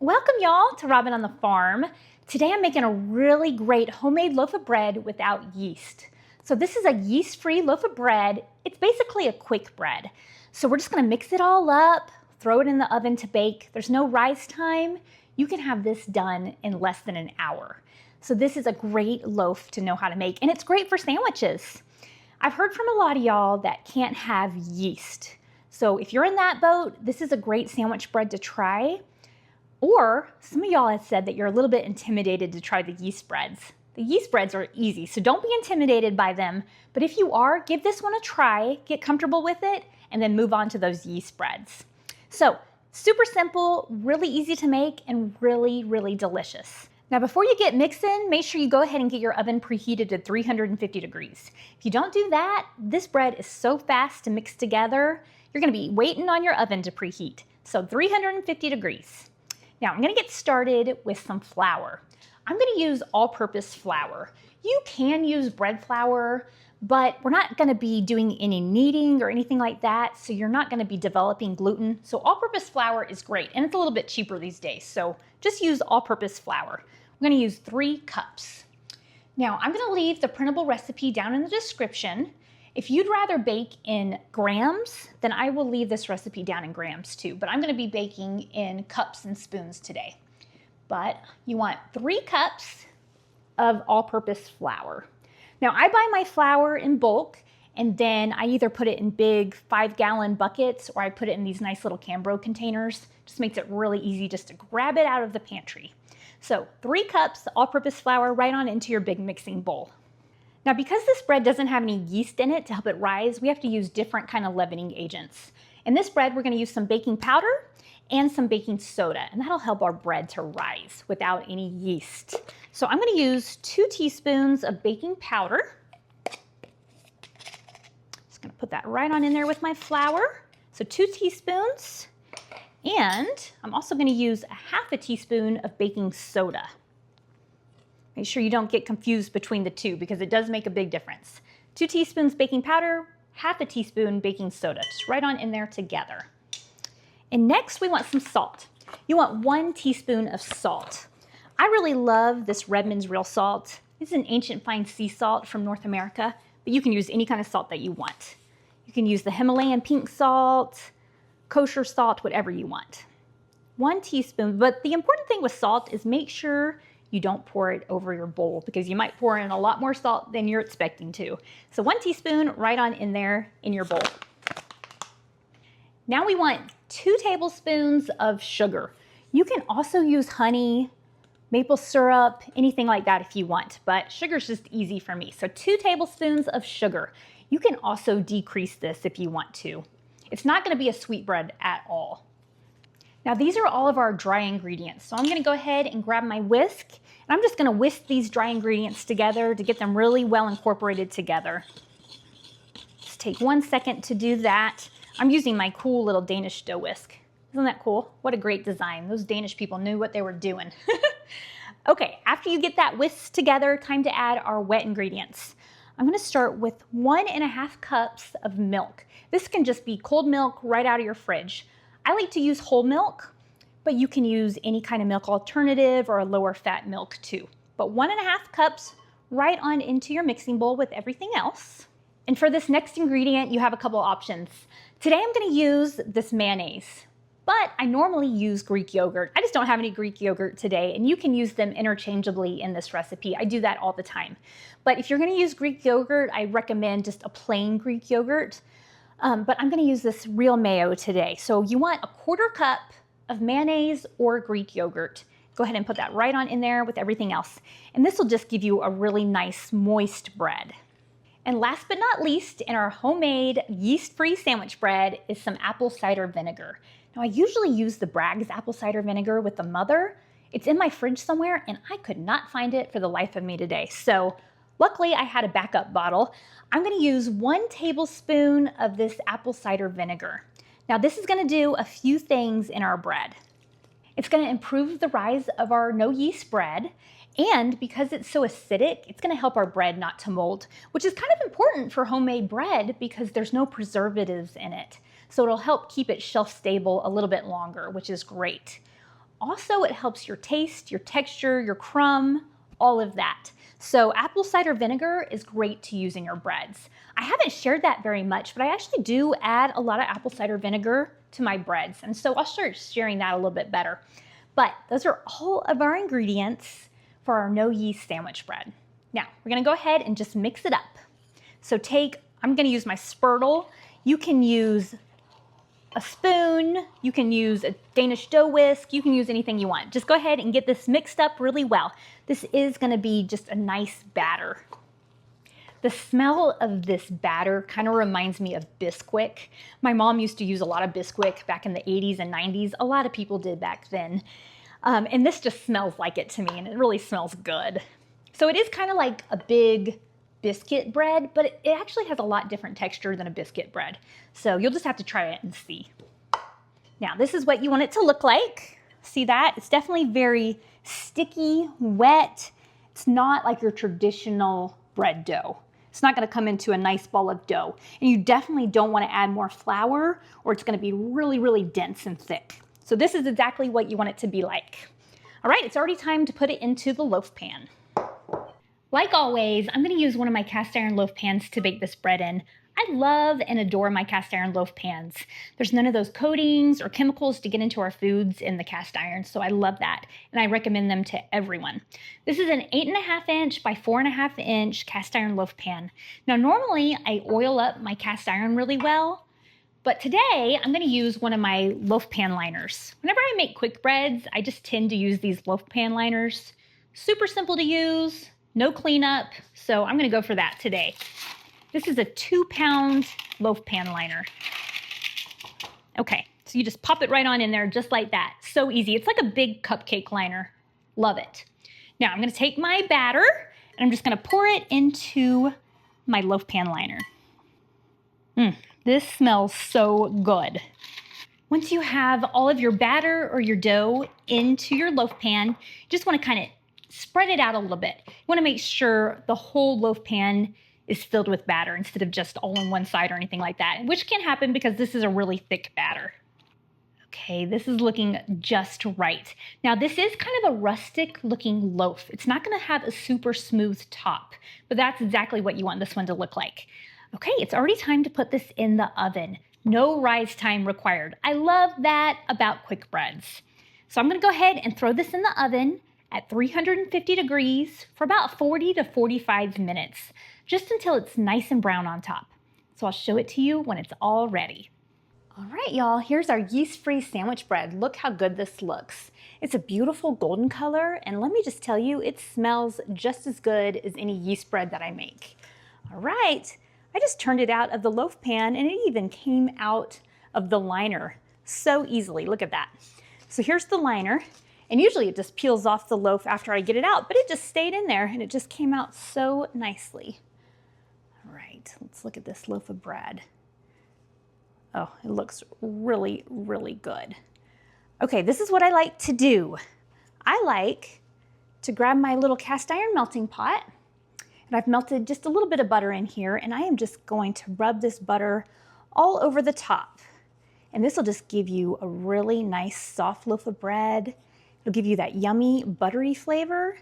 Welcome y'all to Robin on the Farm. Today I'm making a really great homemade loaf of bread without yeast. So this is a yeast-free loaf of bread. It's basically a quick bread. So we're just gonna mix it all up, throw it in the oven to bake. There's no rise time. You can have this done in less than an hour. So this is a great loaf to know how to make, and it's great for sandwiches. I've heard from a lot of y'all that can't have yeast. So if you're in that boat, this is a great sandwich bread to try. Or some of y'all have said that you're a little bit intimidated to try the yeast breads. The yeast breads are easy, so don't be intimidated by them. But if you are, give this one a try, get comfortable with it, and then move on to those yeast breads. So super simple, really easy to make, and really, really delicious. Now before you get mixing, make sure you go ahead and get your oven preheated to 350 degrees. If you don't do that, this bread is so fast to mix together, you're gonna be waiting on your oven to preheat. So 350 degrees. Now I'm gonna get started with some flour. I'm gonna use all-purpose flour. You can use bread flour, but we're not gonna be doing any kneading or anything like that, so you're not gonna be developing gluten. So all-purpose flour is great, and it's a little bit cheaper these days, so just use all-purpose flour. I'm gonna use 3 cups. Now I'm gonna leave the printable recipe down in the description. If you'd rather bake in grams, then I will leave this recipe down in grams too, but I'm gonna be baking in cups and spoons today. But you want 3 cups of all-purpose flour. Now I buy my flour in bulk, and then I either put it in big 5-gallon buckets or I put it in these nice little Cambro containers. Just makes it really easy just to grab it out of the pantry. So 3 cups all-purpose flour right on into your big mixing bowl. Now because this bread doesn't have any yeast in it to help it rise, we have to use different kind of leavening agents. In this bread, we're gonna use some baking powder and some baking soda, and that'll help our bread to rise without any yeast. So I'm gonna use 2 teaspoons of baking powder. Just gonna put that right on in there with my flour. So 2 teaspoons, and I'm also gonna use a 1/2 teaspoon of baking soda. Make sure you don't get confused between the two because it does make a big difference. 2 teaspoons baking powder, 1/2 teaspoon baking soda, just right on in there together. And next we want some salt. You want 1 teaspoon of salt. I really love this Redmond's Real Salt. This is an ancient fine sea salt from North America, but you can use any kind of salt that you want. You can use the Himalayan pink salt, kosher salt, whatever you want. 1 teaspoon, but the important thing with salt is make sure you don't pour it over your bowl because you might pour in a lot more salt than you're expecting to. So 1 teaspoon right on in there in your bowl. Now we want 2 tablespoons of sugar. You can also use honey, maple syrup, anything like that if you want, but sugar's just easy for me. So 2 tablespoons of sugar. You can also decrease this if you want to. It's not gonna be a sweet bread at all. Now these are all of our dry ingredients. So I'm gonna go ahead and grab my whisk, and I'm just gonna whisk these dry ingredients together to get them really well incorporated together. Just take 1 second to do that. I'm using my cool little Danish dough whisk. Isn't that cool? What a great design. Those Danish people knew what they were doing. Okay, after you get that whisk together, time to add our wet ingredients. I'm gonna start with 1.5 cups of milk. This can just be cold milk right out of your fridge. I like to use whole milk, but you can use any kind of milk alternative or a lower fat milk too. But 1.5 cups right on into your mixing bowl with everything else. And for this next ingredient, you have a couple options. Today I'm gonna use this mayonnaise, but I normally use Greek yogurt. I just don't have any Greek yogurt today, and you can use them interchangeably in this recipe. I do that all the time. But if you're gonna use Greek yogurt, I recommend just a plain Greek yogurt. But I'm gonna use this real mayo today. So you want a 1/4 cup of mayonnaise or Greek yogurt. Go ahead and put that right on in there with everything else. And this will just give you a really nice moist bread. And last but not least, in our homemade yeast-free sandwich bread is some apple cider vinegar. Now I usually use the Bragg's apple cider vinegar with the mother. It's in my fridge somewhere and I could not find it for the life of me today. So luckily I had a backup bottle. I'm gonna use 1 tablespoon of this apple cider vinegar. Now this is gonna do a few things in our bread. It's gonna improve the rise of our no yeast bread, and because it's so acidic, it's gonna help our bread not to mold, which is kind of important for homemade bread because there's no preservatives in it. So it'll help keep it shelf stable a little bit longer, which is great. Also, it helps your taste, your texture, your crumb, all of that. So apple cider vinegar is great to use in your breads. I haven't shared that very much, but I actually do add a lot of apple cider vinegar to my breads. And so I'll start sharing that a little bit better. But those are all of our ingredients for our no yeast sandwich bread. Now, we're gonna go ahead and just mix it up. So I'm gonna use my spurtle. You can use a spoon, you can use a Danish dough whisk, you can use anything you want. Just go ahead and get this mixed up really well. This is gonna be just a nice batter. The smell of this batter kind of reminds me of Bisquick. My mom used to use a lot of Bisquick back in the 80s and 90s. A lot of people did back then. And this just smells like it to me, and it really smells good. So it is kind of like a big biscuit bread, but it actually has a lot different texture than a biscuit bread. So you'll just have to try it and see. Now, this is what you want it to look like. See that? It's definitely very sticky, wet. It's not like your traditional bread dough. It's not gonna come into a nice ball of dough. And you definitely don't wanna add more flour or it's gonna be really, really dense and thick. So this is exactly what you want it to be like. All right, it's already time to put it into the loaf pan. Like always, I'm gonna use one of my cast iron loaf pans to bake this bread in. I love and adore my cast iron loaf pans. There's none of those coatings or chemicals to get into our foods in the cast iron, so I love that, and I recommend them to everyone. This is an 8.5 inch by 4.5 inch cast iron loaf pan. Now normally I oil up my cast iron really well, but today I'm gonna use one of my loaf pan liners. Whenever I make quick breads, I just tend to use these loaf pan liners. Super simple to use, no cleanup, so I'm gonna go for that today. This is a 2-pound loaf pan liner. Okay, so you just pop it right on in there just like that. So easy. It's like a big cupcake liner. Love it. Now I'm gonna take my batter and I'm just gonna pour it into my loaf pan liner. This smells so good. Once you have all of your batter or your dough into your loaf pan, you just wanna kind of spread it out a little bit. You wanna make sure the whole loaf pan is filled with batter instead of just all on one side or anything like that, which can happen because this is a really thick batter. Okay, this is looking just right. Now this is kind of a rustic looking loaf. It's not gonna have a super smooth top, but that's exactly what you want this one to look like. Okay, it's already time to put this in the oven. No rise time required. I love that about quick breads. So I'm gonna go ahead and throw this in the oven at 350 degrees for about 40 to 45 minutes, just until it's nice and brown on top. So I'll show it to you when it's all ready. All right, y'all, here's our yeast-free sandwich bread. Look how good this looks. It's a beautiful golden color, and let me just tell you, it smells just as good as any yeast bread that I make. All right, I just turned it out of the loaf pan, and it even came out of the liner so easily. Look at that. So here's the liner. And usually it just peels off the loaf after I get it out, but it just stayed in there and it just came out so nicely. All right, let's look at this loaf of bread. Oh, it looks really, really good. Okay, this is what I like to do. I like to grab my little cast iron melting pot, and I've melted just a little bit of butter in here, and I am just going to rub this butter all over the top. And this will just give you a really nice soft loaf of bread. It'll give you that yummy, buttery flavor,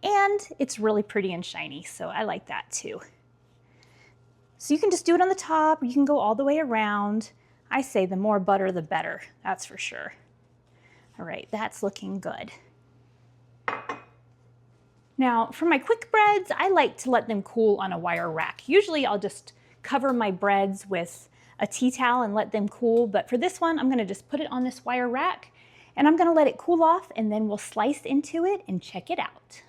and it's really pretty and shiny, so I like that too. So you can just do it on the top, or you can go all the way around. I say the more butter, the better, that's for sure. All right, that's looking good. Now, for my quick breads, I like to let them cool on a wire rack. Usually I'll just cover my breads with a tea towel and let them cool, but for this one, I'm gonna just put it on this wire rack, and I'm gonna let it cool off, and then we'll slice into it and check it out.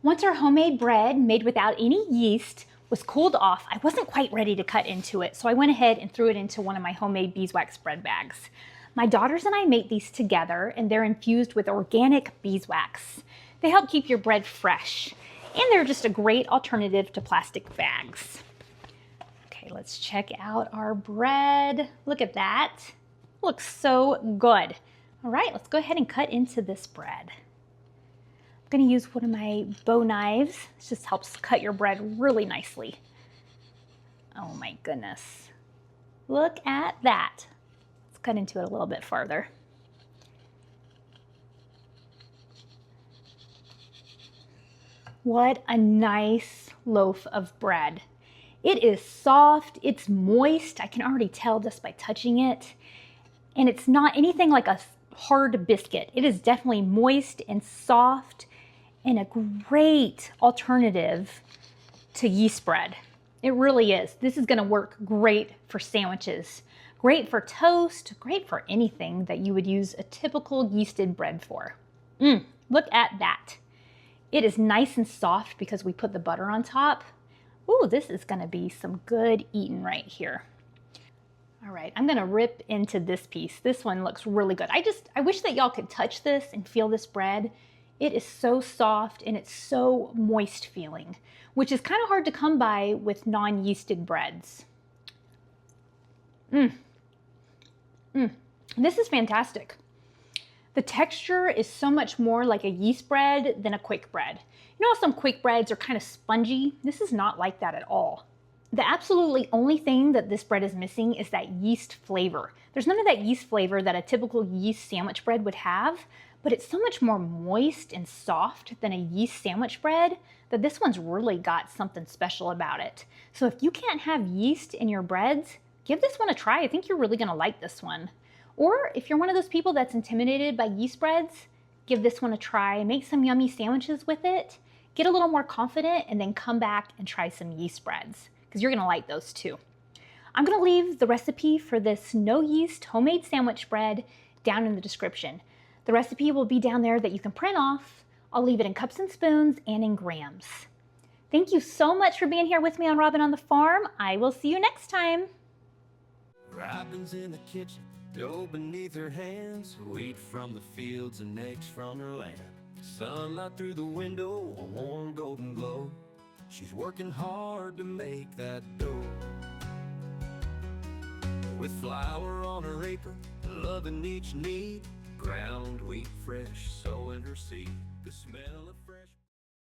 Once our homemade bread, made without any yeast, was cooled off, I wasn't quite ready to cut into it, so I went ahead and threw it into one of my homemade beeswax bread bags. My daughters and I make these together, and they're infused with organic beeswax. They help keep your bread fresh, and they're just a great alternative to plastic bags. Okay, let's check out our bread. Look at that. Looks so good. All right, let's go ahead and cut into this bread. I'm gonna use one of my bow knives. This just helps cut your bread really nicely. Oh my goodness. Look at that. Let's cut into it a little bit farther. What a nice loaf of bread. It is soft, it's moist. I can already tell just by touching it. And it's not anything like a hard biscuit. It is definitely moist and soft and a great alternative to yeast bread. It really is. This is going to work great for sandwiches, great for toast, great for anything that you would use a typical yeasted bread for. Look at that. It is nice and soft because we put the butter on top. Ooh, this is going to be some good eating right here. All right, I'm going to rip into this piece. This one looks really good. I wish that y'all could touch this and feel this bread. It is so soft and it's so moist feeling, which is kind of hard to come by with non-yeasted breads. This is fantastic. The texture is so much more like a yeast bread than a quick bread. You know how some quick breads are kind of spongy? This is not like that at all. The absolutely only thing that this bread is missing is that yeast flavor. There's none of that yeast flavor that a typical yeast sandwich bread would have, but it's so much more moist and soft than a yeast sandwich bread that this one's really got something special about it. So if you can't have yeast in your breads, give this one a try. I think you're really gonna like this one. Or if you're one of those people that's intimidated by yeast breads, give this one a try. Make some yummy sandwiches with it, get a little more confident, and then come back and try some yeast breads, because you're gonna like those too. I'm gonna leave the recipe for this no yeast homemade sandwich bread down in the description. The recipe will be down there that you can print off. I'll leave it in cups and spoons and in grams. Thank you so much for being here with me on Robin on the Farm. I will see you next time. Robin's in the kitchen, dough beneath her hands, wheat from the fields and eggs from her land. Sunlight through the window, a warm golden glow. She's working hard to make that dough. With flour on her apron, loving each knead, ground wheat fresh, sowing her seed. The smell of